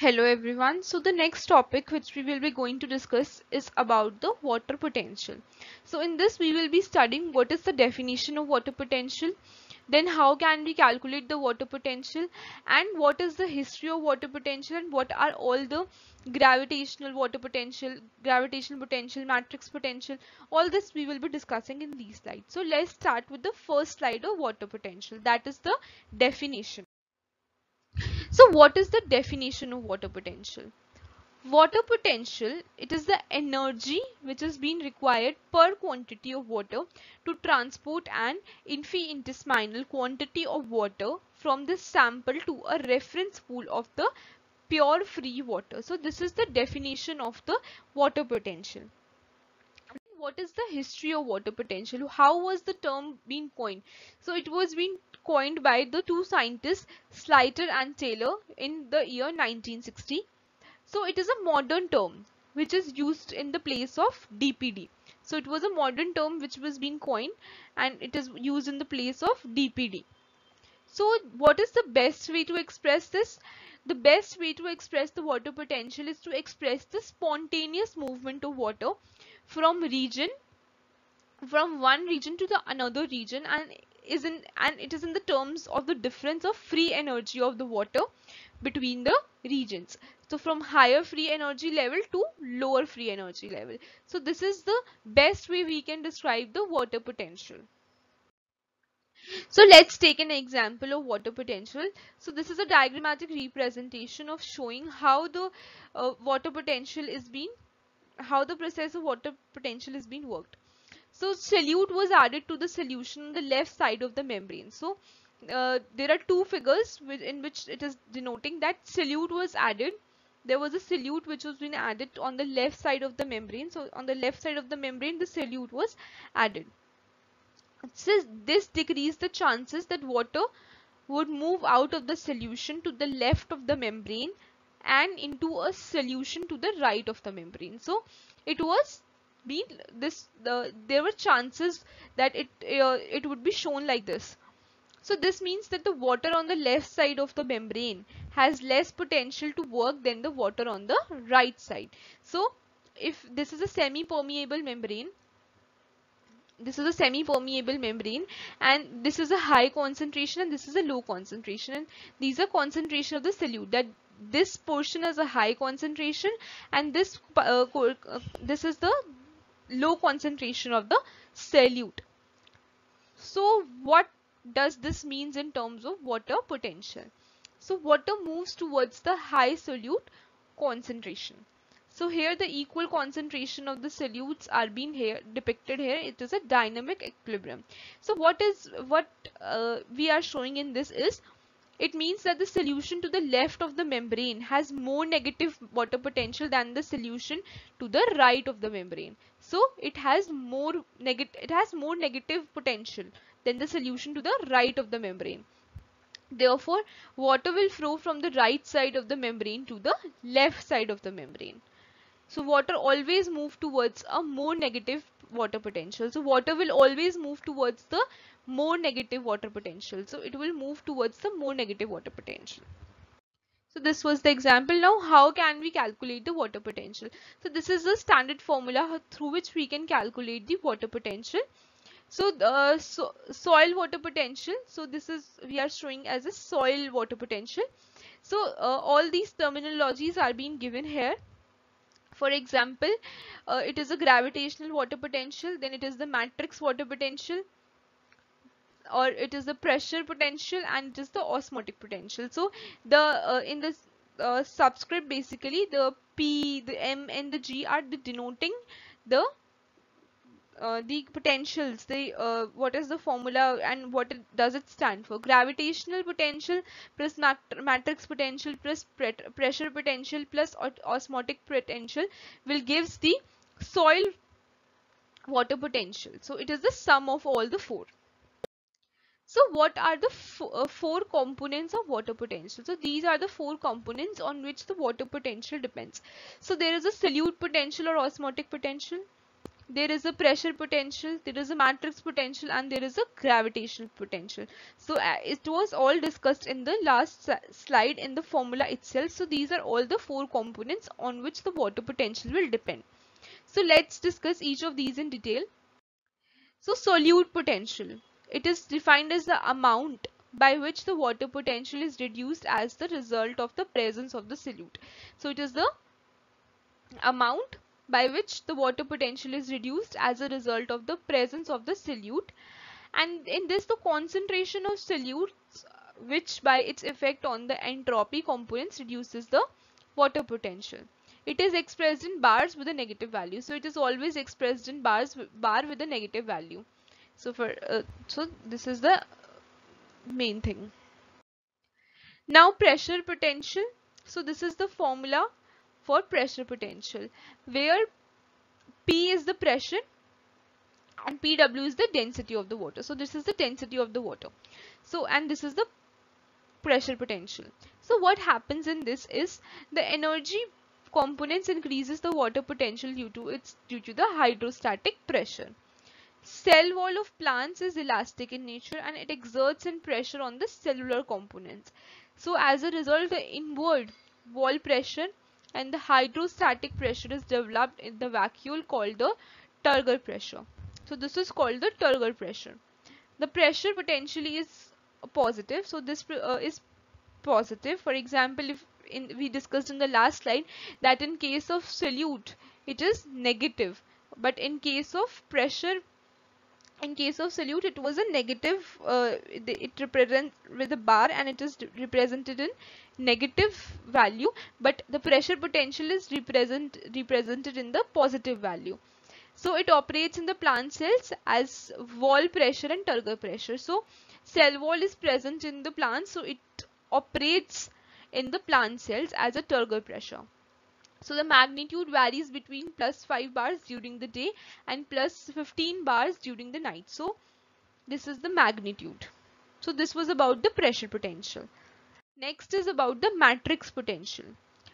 Hello everyone. So the next topic which we will be going to discuss is about the water potential. So in this we will be studying what is the definition of water potential, then how can we calculate the water potential, and what is the history of water potential, and what are all the gravitational water potential, gravitational potential, matrix potential. All this we will be discussing in these slides. So let's start with the first slide of water potential, that is the definition. So what is the definition of water potential? Water potential, it is the energy which is being required per quantity of water to transport an infinitesimal quantity of water from the sample to a reference pool of the pure free water. So this is the definition of the water potential. What is the history of water potential? How was the term being coined? So it was being coined by the two scientists Slater and Taylor in the year 1960. So it is a modern term which is used in the place of DPD. So it was a modern term which was being coined and it is used in the place of DPD. So what is the best way to express this? The best way to express the water potential is to express the spontaneous movement of water from one region to the another region, and it is in the terms of the difference of free energy of the water between the regions. So from higher free energy level to lower free energy level. So this is the best way we can describe the water potential. So let's take an example of water potential. So this is a diagrammatic representation of showing how the water potential is being, how the process of water potential is being worked. So solute was added to the solution on the left side of the membrane. So there are two figures in which it is denoting that solute was added. There was a solute which was being added on the left side of the membrane. So on the left side of the membrane, the solute was added. So this decreased the chances that water would move out of the solution to the left of the membrane and into a solution to the right of the membrane. So it was there were chances that it would be shown like this. So this means that the water on the left side of the membrane has less potential to work than the water on the right side. So if this is a semi-permeable membrane, and this is a high concentration and this is a low concentration, and these are concentration of the solute. That this portion is a high concentration and this is the low concentration of the solute. So what does this means in terms of water potential? So water moves towards the high solute concentration. So here the equal concentration of the solutes are being here depicted here. It is a dynamic equilibrium. So what we are showing in this is, it means that the solution to the left of the membrane has more negative water potential than the solution to the right of the membrane. So it has more negative potential than the solution to the right of the membrane. Therefore, water will flow from the right side of the membrane to the left side of the membrane. So water always move towards a more negative water potential. So water will always move towards the more negative water potential. So it will move towards the more negative water potential. So this was the example. Now how can we calculate the water potential? So this is the standard formula through which we can calculate the water potential. So the soil water potential. So this is, we are showing as a soil water potential. So all these terminologies are being given here. For example, it is a gravitational water potential, then it is the matrix water potential, or it is the pressure potential, and it is the osmotic potential. So the in this subscript, basically the P, the M and the G are denoting the potentials, what is the formula and what does it stand for. Gravitational potential plus matrix potential plus pressure potential plus osmotic potential will gives the soil water potential. So it is the sum of all the four. So what are the four components of water potential? So these are the four components on which the water potential depends. So there is a solute potential or osmotic potential, there is a pressure potential, there is a matrix potential, and there is a gravitational potential. So it was all discussed in the last slide in the formula itself. So these are all the four components on which the water potential will depend. So let's discuss each of these in detail. So solute potential, it is defined as the amount by which the water potential is reduced as the result of the presence of the solute. So it is the amount by which the water potential is reduced as a result of the presence of the solute, and in this the concentration of solutes, which by its effect on the entropy components reduces the water potential. It is expressed in bars with a negative value, so it is always expressed in bar with a negative value. So so this is the main thing. Now pressure potential. So this is the formula for pressure potential, where P is the pressure and PW is the density of the water. So this is the density of the water. So, and this is the pressure potential. So what happens in this is the energy components increases the water potential due to the hydrostatic pressure. Cell wall of plants is elastic in nature and it exerts in pressure on the cellular components. So as a result, the inward wall pressure and the hydrostatic pressure is developed in the vacuole called the turgor pressure. So this is called the turgor pressure. The pressure potentially is positive. So this is positive. For example, if we discussed in the last slide that in case of solute it is negative, but in case of pressure, in case of solute it was a negative, it represents with a bar and it is represented in negative value, but the pressure potential is represented in the positive value. So it operates in the plant cells as wall pressure and turgor pressure. So cell wall is present in the plant, so it operates in the plant cells as a turgor pressure. So the magnitude varies between +5 bars during the day and +15 bars during the night. So this is the magnitude. So this was about the pressure potential. Next is about the matrix potential.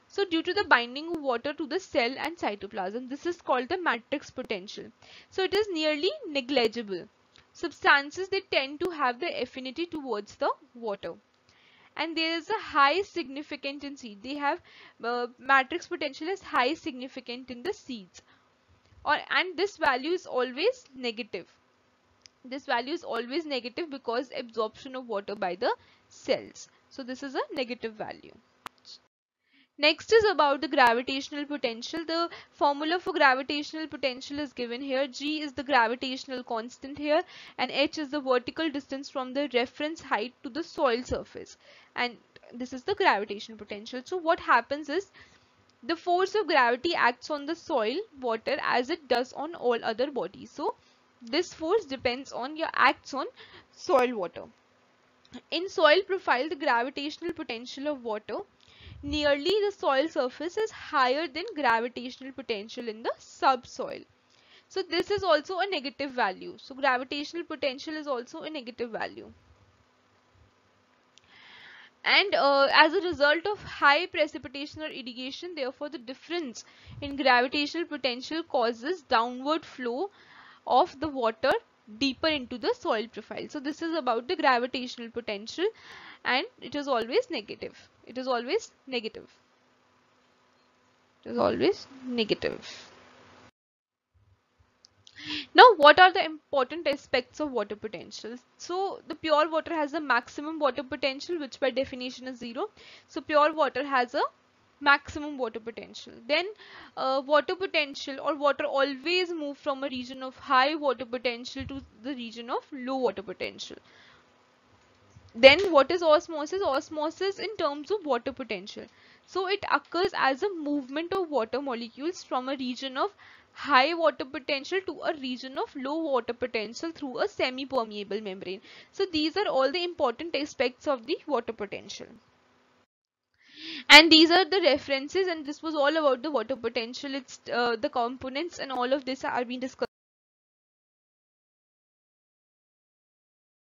So due to the binding of water to the cell and cytoplasm, this is called the matrix potential. So it is nearly negligible. Substances, they tend to have the affinity towards the water. And there is a high significant in seed. They have matrix potential is high significant in the seeds. And this value is always negative. This value is always negative because absorption of water by the cells. So this is a negative value. Next is about the gravitational potential. The formula for gravitational potential is given here. G is the gravitational constant here, and H is the vertical distance from the reference height to the soil surface. And this is the gravitational potential. So what happens is the force of gravity acts on the soil water as it does on all other bodies. So this force depends on your acts on soil water. In soil profile, the gravitational potential of water nearly the soil surface is higher than gravitational potential in the subsoil. So this is also a negative value. So gravitational potential is also a negative value. And as a result of high precipitation or irrigation, therefore the difference in gravitational potential causes downward flow of the water deeper into the soil profile. So this is about the gravitational potential, and it is always negative. It is always negative. It is always negative. Now, what are the important aspects of water potential? So, the pure water has a maximum water potential, which by definition is 0. So, pure water has a maximum water potential. Then, water potential or water always move from a region of high water potential to the region of low water potential. Then what is osmosis? Osmosis in terms of water potential. So it occurs as a movement of water molecules from a region of high water potential to a region of low water potential through a semi-permeable membrane. So these are all the important aspects of the water potential. And these are the references, and this was all about the water potential. It's the components and all of this are being discussed.